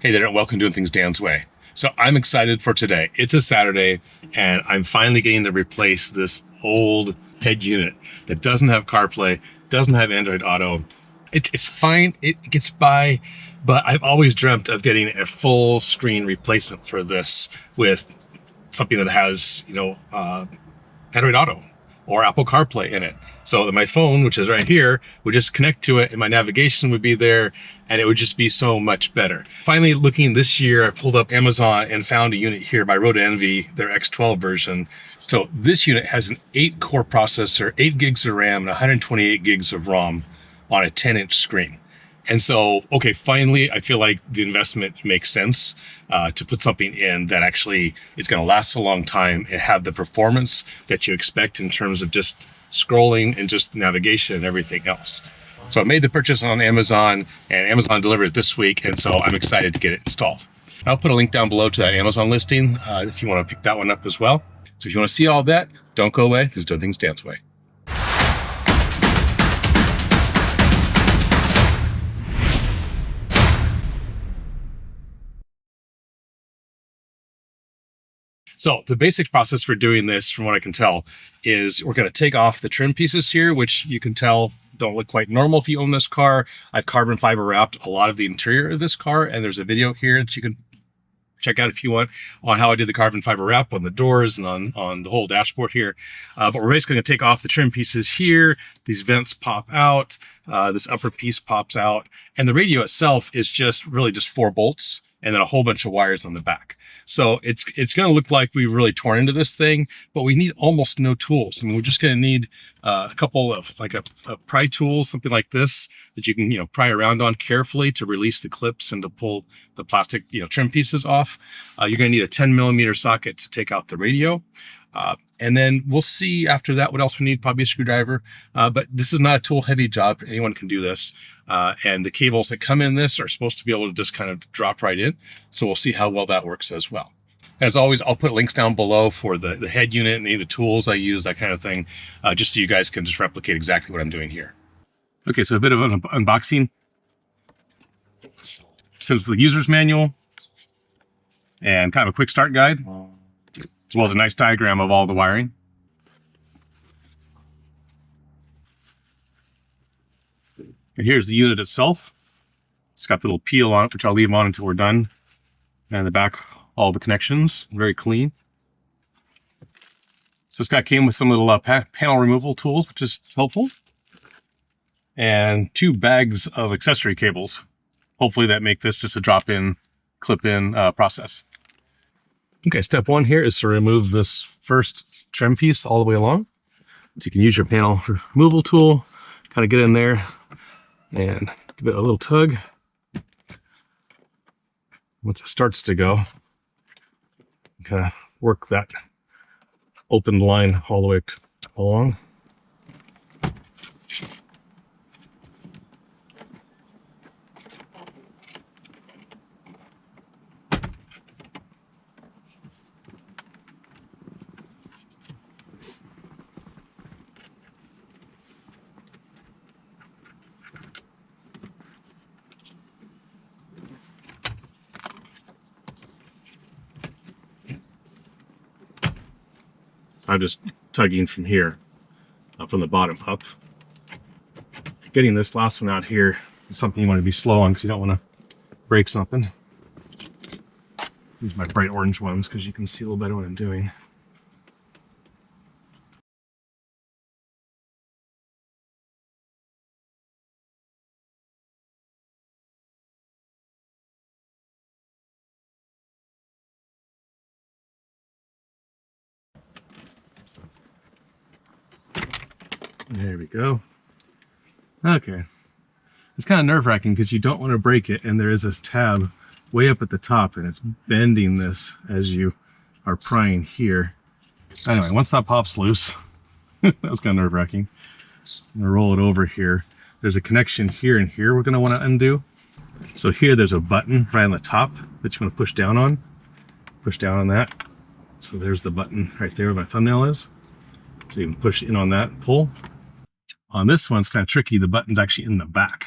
Hey there, and welcome to Doing Things Dan's Way. So I'm excited for today. It's a Saturday, and I'm finally getting to replace this old head unit that doesn't have CarPlay, doesn't have Android Auto. It's fine, it gets by, but I've always dreamt of getting a full screen replacement for this with something that has, Android Auto or Apple CarPlay in it. So that my phone, which is right here, would just connect to it and my navigation would be there and it would just be so much better. Finally, looking this year, I pulled up Amazon and found a unit here by Roadanvi, their X12 version. So this unit has an 8-core processor, 8 gigs of RAM, and 128 gigs of ROM on a 10-inch screen. And so, okay, finally, I feel like the investment makes sense to put something in that actually is going to last a long time and have the performance that you expect in terms of just scrolling and just navigation and everything else. So I made the purchase on Amazon, and Amazon delivered it this week, and so I'm excited to get it installed. I'll put a link down below to that Amazon listing if you want to pick that one up as well. So if you want to see all that, don't go away. This is Doing Things Dan's Way. So the basic process for doing this, from what I can tell, is we're going to take off the trim pieces here, which you can tell don't look quite normal if you own this car. I've carbon fiber wrapped a lot of the interior of this car, and there's a video here that you can check out if you want on how I did the carbon fiber wrap on the doors and on the whole dashboard here. But we're basically going to take off the trim pieces here. These vents pop out. This upper piece pops out. And the radio itself is just 4 bolts and then a whole bunch of wires on the back. So it's going to look like we've really torn into this thing, but we need almost no tools. I mean, we're just going to need a couple of a pry tool, something like this that you can, pry around on carefully to release the clips and to pull the plastic, trim pieces off. You're going to need a 10mm socket to take out the radio. And then we'll see after that what else we need, probably a screwdriver. But this is not a tool heavy job. Anyone can do this. And the cables that come in this are supposed to be able to just kind of drop right in. So we'll see how well that works as well. As always, I'll put links down below for the head unit and any of the tools I use, that kind of thing, just so you guys can just replicate exactly what I'm doing here. Okay, so a bit of an unboxing. This comes with the user's manual and kind of a quick start guide, as well as a nice diagram of all the wiring. And here's the unit itself. It's got the little peel on it, which I'll leave on until we're done. And in the back, all the connections, very clean. So this guy came with some little panel removal tools, which is helpful. And 2 bags of accessory cables. Hopefully that make this just a drop-in, clip-in process. Okay, step 1 here is to remove this first trim piece all the way along. So you can use your panel removal tool, kind of get in there and give it a little tug. Once it starts to go, kind of work that open line all the way along. I'm just tugging from here, from the bottom up. Getting this last one out here is something you want to be slow on because you don't want to break something. Use my bright orange ones because you can see a little better what I'm doing. There we go. Okay. It's kind of nerve-wracking because you don't want to break it, and there is this tab way up at the top, and it's bending this as you are prying here. Anyway, once that pops loose, that was kind of nerve-wracking. I'm going to roll it over here. There's a connection here and here we're going to want to undo. So here there's a button right on the top that you want to push down on. Push down on that. So there's the button right there where my thumbnail is. So you can push in on that, pull. On this one, it's kind of tricky. The button's actually in the back.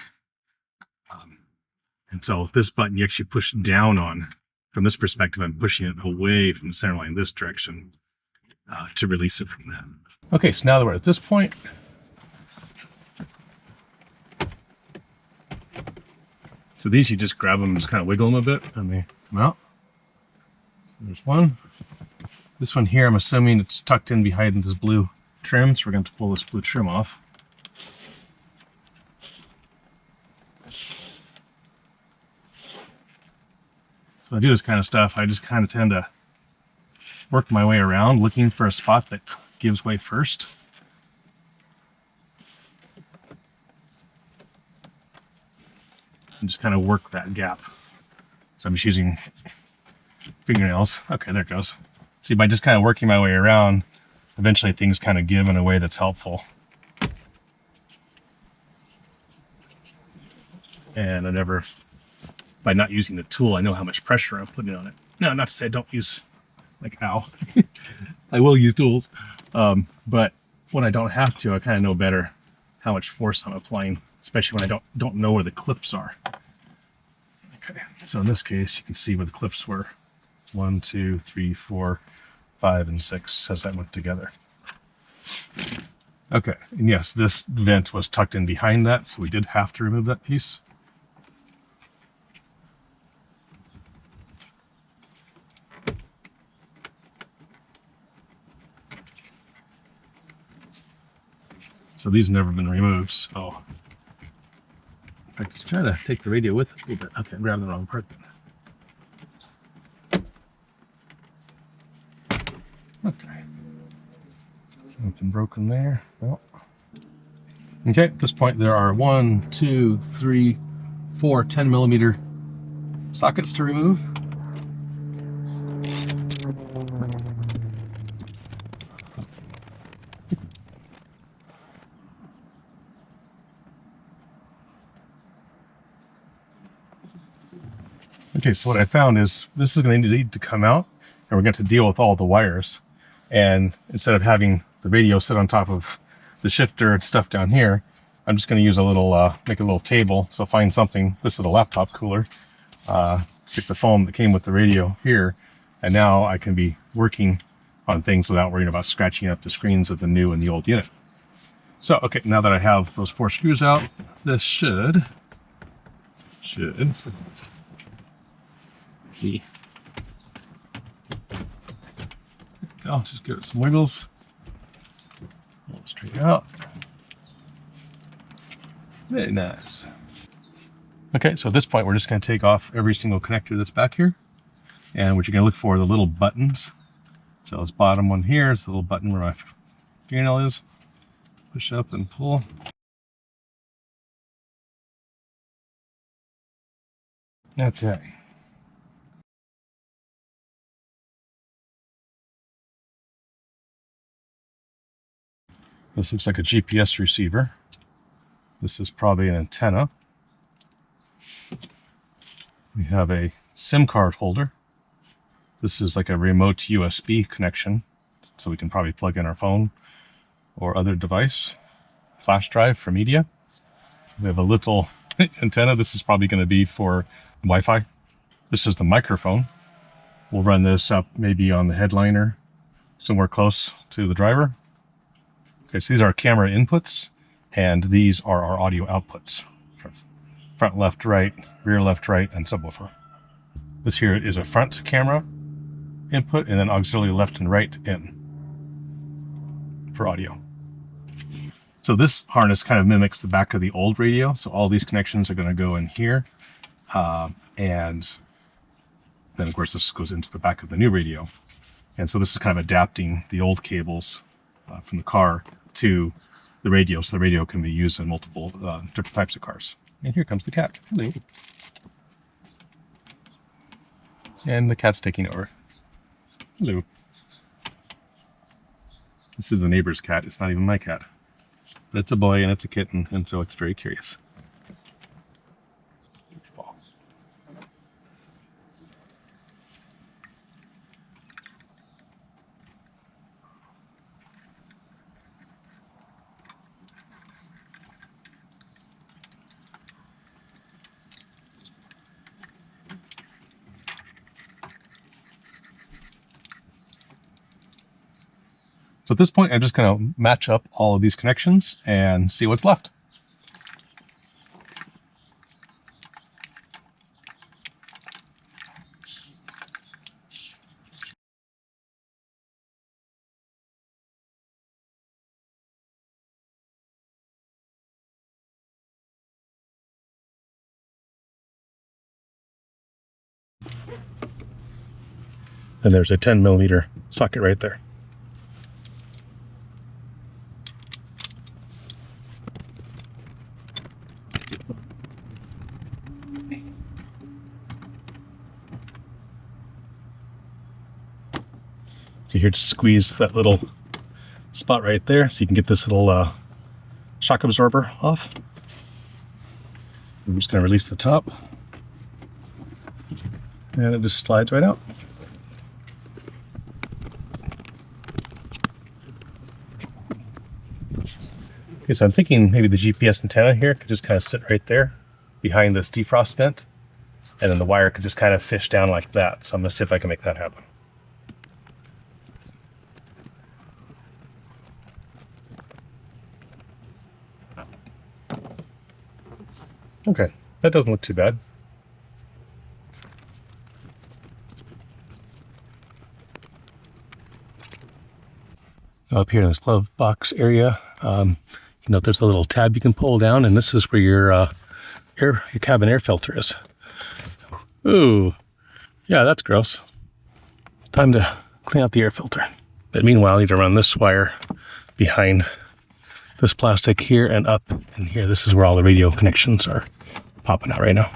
And so this button you actually push down on. From this perspective, I'm pushing it away from the center line this direction to release it from that. Okay, so now that we're at this point, so these you just grab them and just kind of wiggle them a bit and they come out. There's one. This one here, I'm assuming it's tucked in behind this blue trim, so we're going to pull this blue trim off. So I do this kind of stuff, I just kind of tend to work my way around looking for a spot that gives way first. And just kind of work that gap. So I'm just using fingernails. Okay, there it goes. See, by just kind of working my way around, eventually things kind of give in a way that's helpful. And I never, by not using the tool, I know how much pressure I'm putting on it. No, not to say I don't use, like, ow. I will use tools. But when I don't have to, I kind of know better how much force I'm applying, especially when I don't know where the clips are. Okay, so in this case, you can see where the clips were. 1, 2, 3, 4, 5, and 6 as that went together. Okay, and yes, this vent was tucked in behind that, so we did have to remove that piece. So these have never been removed, so in fact, let's try to take the radio with us a little bit. Okay, I'm grabbing the wrong part then. Okay. Nothing broken there. No. Okay, at this point there are 1, 2, 3, 4 10mm sockets to remove. Okay, so what I found is this is going to need to come out, and we're going to deal with all the wires. And instead of having the radio sit on top of the shifter and stuff down here, I'm just going to use a little, make a little table. So find something, this is a laptop cooler, stick the foam that came with the radio here, and now I can be working on things without worrying about scratching up the screens of the new and the old unit. So, okay, now that I have those 4 screws out, this should be, I'll just give it some wiggles. Pull it straight out. Very nice. Okay, so at this point, we're just going to take off every single connector that's back here. And what you're going to look for are the little buttons. So this bottom one here is the little button where my fingernail is. Push up and pull. Okay. This looks like a GPS receiver. This is probably an antenna. We have a SIM card holder. This is like a remote USB connection, so we can probably plug in our phone or other device. Flash drive for media. We have a little antenna. This is probably going to be for Wi-Fi. This is the microphone. We'll run this up maybe on the headliner, somewhere close to the driver. Okay, so these are our camera inputs, and these are our audio outputs. Front, left, right, rear, left, right, and subwoofer. This here is a front camera input, and then auxiliary left and right in for audio. So this harness kind of mimics the back of the old radio. So all these connections are going to go in here. And then of course this goes into the back of the new radio. And so this is kind of adapting the old cables from the car to the radio. So the radio can be used in multiple different types of cars. And here comes the cat. Hello. And the cat's taking over. Hello. This is the neighbor's cat. It's not even my cat. But it's a boy and it's a kitten, and so it's very curious. So at this point, I'm just going to match up all of these connections and see what's left. And there's a 10mm socket right there. So here, just squeeze that little spot right there so you can get this little shock absorber off. I'm just going to release the top, and it just slides right out. Okay, so I'm thinking maybe the GPS antenna here could just kind of sit right there behind this defrost vent, and then the wire could just kind of fish down like that. So I'm going to see if I can make that happen. Okay, that doesn't look too bad. Up here in this glove box area, you know, there's a little tab you can pull down, and this is where your cabin air filter is. Ooh, yeah, that's gross. Time to clean out the air filter. But meanwhile, I need to run this wire behind this plastic here and up in here. This is where all the radio connections are popping out right now.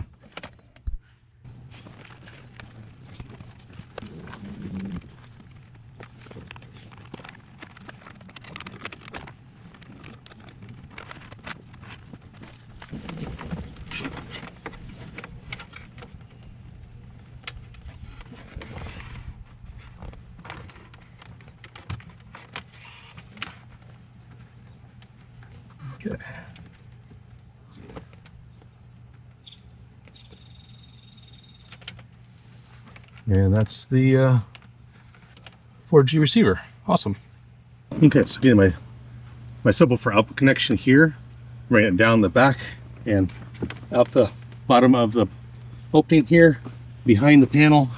Okay. And that's the 4G receiver. Awesome. Okay, so getting my subwoofer output connection here, running it down the back and out the bottom of the opening here, behind the panel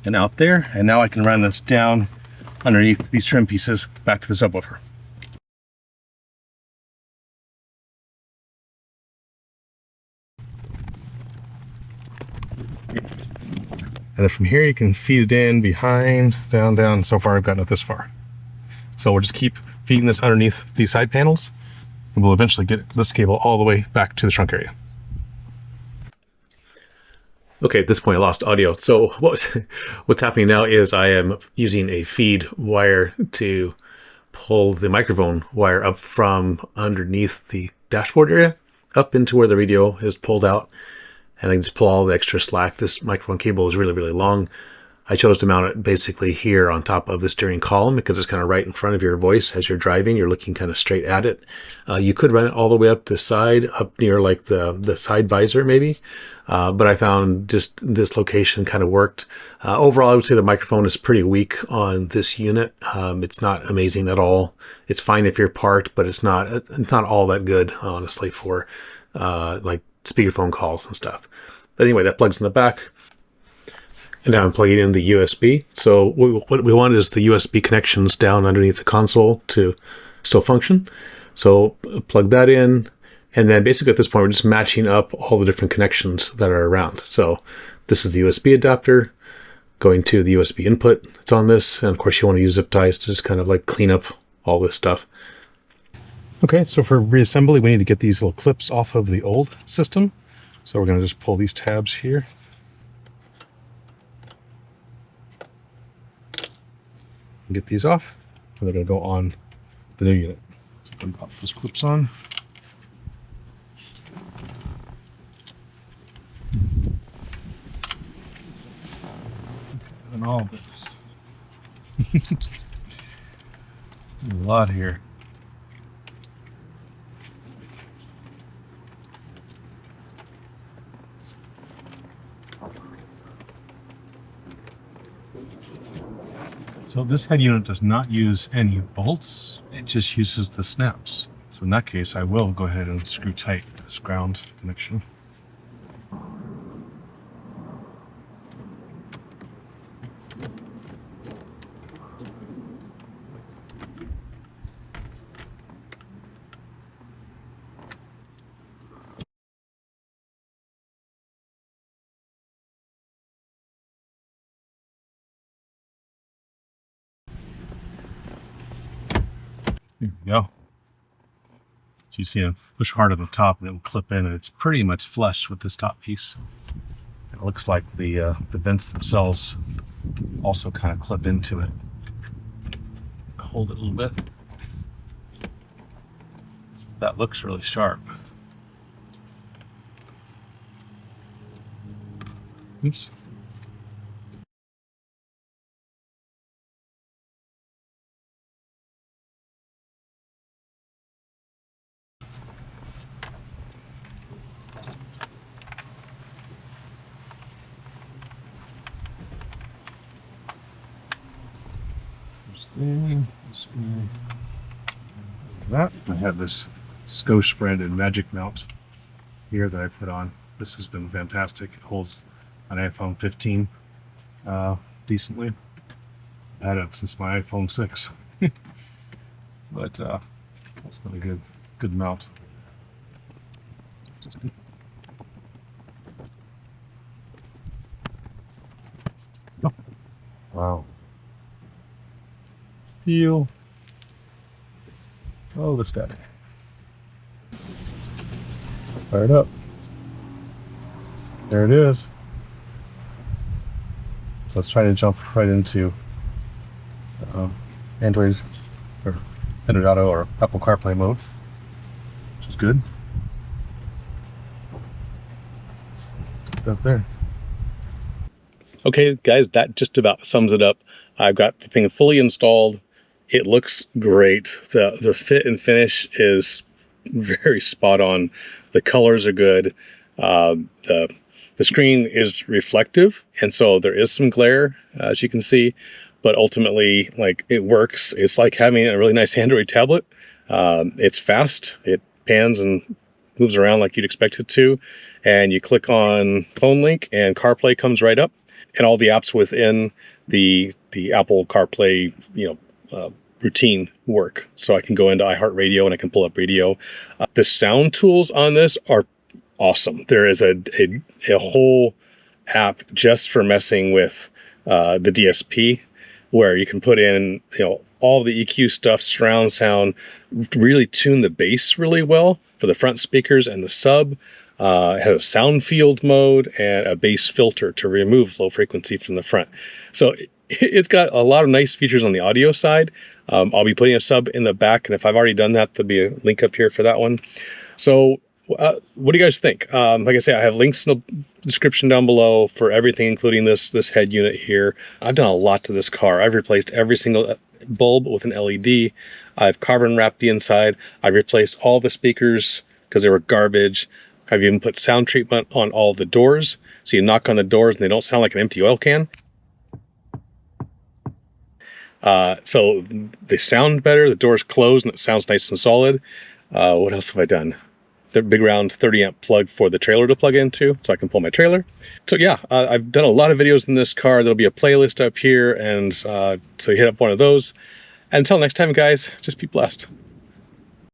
and out there. And now I can run this down underneath these trim pieces back to the subwoofer. And then from here you can feed it in behind, down. So far I've gotten it this far. So we'll just keep feeding this underneath these side panels, and we'll eventually get this cable all the way back to the trunk area. Okay, at this point I lost audio. So what's happening now is I am using a feed wire to pull the microphone wire up from underneath the dashboard area up into where the radio is pulled out. And I can just pull all the extra slack. This microphone cable is really, really long. I chose to mount it basically here on top of the steering column because it's kind of right in front of your voice as you're driving. You're looking kind of straight at it. You could run it all the way up the side, up near like the side visor maybe. But I found just this location kind of worked. Overall, I would say the microphone is pretty weak on this unit. It's not amazing at all. It's fine if you're parked, but it's not all that good, honestly, for like speakerphone calls and stuff. But anyway, that plugs in the back. And now I'm plugging in the USB. So what we want is the USB connections down underneath the console to still function. So plug that in. And then basically at this point, we're just matching up all the different connections that are around. So this is the USB adapter going to the USB input. It's on this. And of course you want to use zip ties to just kind of like clean up all this stuff. Okay, so for reassembly, we need to get these little clips off of the old system. So we're going to just pull these tabs here. And get these off, and they're going to go on the new unit. So pop those clips on. And all this. A lot here. So this head unit does not use any bolts, it just uses the snaps. So in that case, I will go ahead and screw tight this ground connection. There we go. So you see it push hard on the top and it will clip in, and it's pretty much flush with this top piece. It looks like the vents themselves also kind of clip into it. Hold it a little bit. That looks really sharp. Oops. That I have this Scosche branded magic mount here that I put on. This has been fantastic. It holds an iPhone 15 decently. I've had it since my iPhone 6. But that's been a good mount. Oh. Wow. Feel. Oh, the static. Fire it up. There it is. So let's try to jump right into Android or Android Auto or Apple CarPlay mode, which is good. Put that there. Okay, guys, that just about sums it up. I've got the thing fully installed. It looks great. The fit and finish is very spot on. The colors are good. The screen is reflective, and so there is some glare, as you can see, but ultimately, like, it works. It's like having a really nice Android tablet. It's fast. It pans and moves around like you'd expect it to, and you click on phone link and CarPlay comes right up, and all the apps within the Apple CarPlay, routine work. So I can go into iHeartRadio and I can pull up radio. The sound tools on this are awesome. There is a whole app just for messing with the DSP, where you can put in all the EQ stuff, surround sound, really tune the bass really well for the front speakers and the sub. It has a sound field mode and a bass filter to remove low frequency from the front. So it's got a lot of nice features on the audio side. I'll be putting a sub in the back, and if I've already done that, there'll be a link up here for that one. So what do you guys think? Like I say, I have links in the description down below for everything, including this head unit here. I've done a lot to this car. I've replaced every single bulb with an LED. I've carbon wrapped the inside. I've replaced all the speakers because they were garbage. I've even put sound treatment on all the doors, so you knock on the doors and they don't sound like an empty oil can. So they sound better, the door's closed and it sounds nice and solid. What else have I done? The big round 30 amp plug for the trailer to plug into, so I can pull my trailer. So yeah, I've done a lot of videos in this car. There'll be a playlist up here, and so you hit up one of those. Until next time, guys, just be blessed.